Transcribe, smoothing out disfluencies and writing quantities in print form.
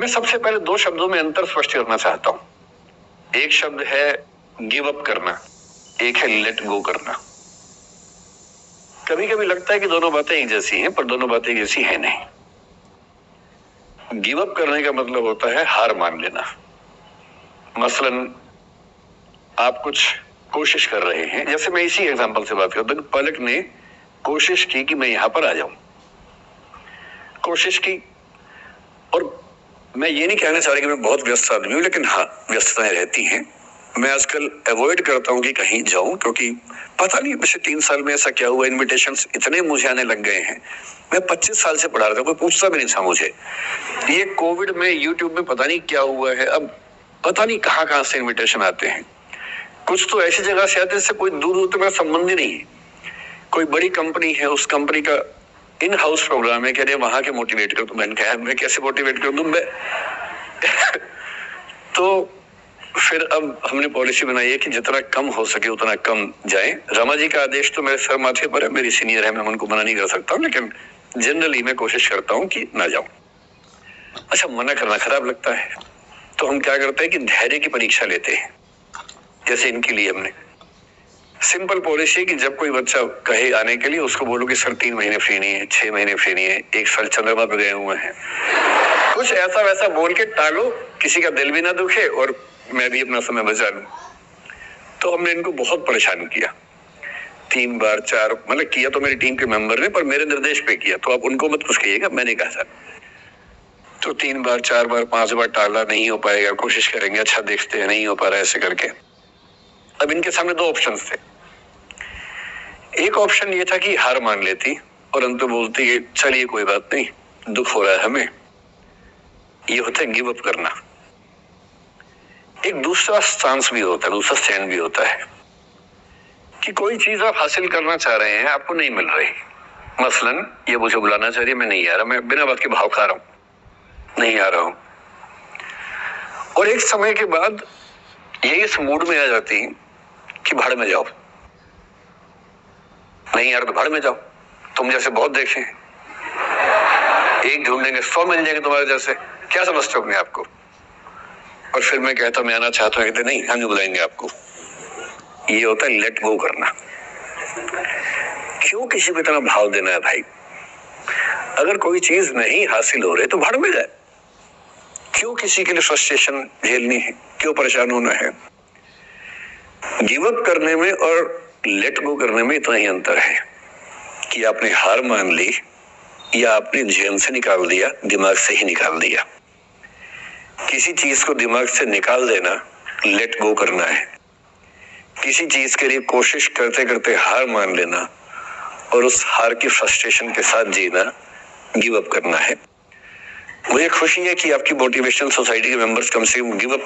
मैं सबसे पहले दो शब्दों में अंतर स्पष्ट करना चाहता हूं। एक शब्द है गिव अप करना, एक है लेट गो करना। कभी कभी लगता है कि दोनों बातें एक जैसी हैं, पर दोनों बातें एक जैसी है नहीं। गिव अप करने का मतलब होता है हार मान लेना। मसलन आप कुछ कोशिश कर रहे हैं, जैसे मैं इसी एग्जांपल से बात करता हूं। पलक ने कोशिश की कि मैं यहां पर आ जाऊं, कोशिश की। और मैं ये नहीं कहना चाह रहा कि मैं बहुत व्यस्त आदमी हूं, लेकिन हाँ, व्यस्तताएं रहती हैं। मैं आजकल अवॉइड करता हूं कि कहीं जाऊं, क्योंकि पता नहीं पिछले 3 साल में ऐसा क्या हुआ, इनविटेशंस इतने मुझे आने लग गए हैं। मैं 25 साल से पढ़ा रहा था, कोई पूछता भी नहीं था मुझे। ये कोविड में यूट्यूब में पता नहीं क्या हुआ है, अब पता नहीं कहां कहां से इन्विटेशन आते हैं। कुछ तो ऐसी जगह से आते हैं जिससे कोई दूर दूर तक मेरा संबंध ही नहीं है। कोई बड़ी कंपनी है, उस कंपनी का इन हाउस प्रोग्राम है, कह रहे वहां के मोटिवेट कर। तो मैंने कहा मैं कैसे मोटिवेट कर दूं मैं तो फिर अब हमने पॉलिसी बनाई है कि जितना कम हो सके उतना कम जाए। रमा जी का आदेश तो मेरे सर माथे पर है, मेरी सीनियर है, मैं उनको मना नहीं कर सकता हूँ, लेकिन जनरली मैं कोशिश करता हूँ कि ना जाऊं। अच्छा, मना करना खराब लगता है, तो हम क्या करते हैं कि धैर्य की परीक्षा लेते हैं। जैसे इनके लिए हमने सिंपल पॉलिसी है कि जब कोई बच्चा कहे आने के लिए, उसको बोलो कि सर 3 महीने फ्री नहीं है, 6 महीने फ्री नहीं है, 1 साल चंद्रमा पे गए हुए हैं। कुछ ऐसा वैसा बोल के टालो, किसी का दिल भी ना दुखे और मैं भी अपना समय बचा लूं। तो हमने इनको बहुत परेशान किया, 3 बार 4, मतलब किया तो मेरी टीम के मेंबर ने, पर मेरे निर्देश पे किया। तो आप उनको मत कुछ कहिएगा, मैंने कहा सर। तो 3 बार 4 बार 5 बार टाला, नहीं हो पाएगा, कोशिश करेंगे, अच्छा देखते हैं, नहीं हो पा रहा है, ऐसे करके। अब इनके सामने 2 ऑप्शन थे। एक ऑप्शन ये था कि हार मान लेती और अंत बोलती है चलिए कोई बात नहीं, दुख हो रहा है हमें। ये होता है गिव अप करना। एक दूसरा स्टांस भी होता है, दूसरा स्टैंड भी होता है कि कोई चीज आप हासिल करना चाह रहे हैं, आपको नहीं मिल रही। मसलन ये मुझे बुलाना चाह रही है, मैं नहीं आ रहा, मैं बिना बात के भाव खा रहा हूं, नहीं आ रहा हूं। और एक समय के बाद ये इस मूड में आ जाती है कि भाड़ में जाओ, नहीं यार तो भाड़ में जाओ, तुम जैसे बहुत देखे हैं, एक ढूंढेंगे 100 मिल जाएंगे तुम्हारे जैसे, क्या समझते हो अपने आपको। और फिर मैं कहता मैं आना चाहता हूँ, नहीं हम नहीं बुलाएंगे आपको। ये होता है लेट गो करना। क्यों किसी को इतना भाव देना है भाई? अगर कोई चीज नहीं हासिल हो रही तो भाड़ में जाए। क्यों किसी के लिए फ्रस्ट्रेशन झेलनी है, क्यों परेशान होना है? गिव अप करने में और लेट गो करने में इतना ही अंतर है कि आपने हार मान ली या आपने जेल से निकाल दिया, दिमाग से ही निकाल दिया। किसी चीज को दिमाग से निकाल देना लेट गो करना है। किसी चीज के लिए कोशिश करते करते हार मान लेना और उस हार की फ्रस्ट्रेशन के साथ जीना गिव अप करना है। मुझे खुशी है कि आपकी मोटिवेशनल सोसाइटी के मेंबर्स कम से कम गिव अप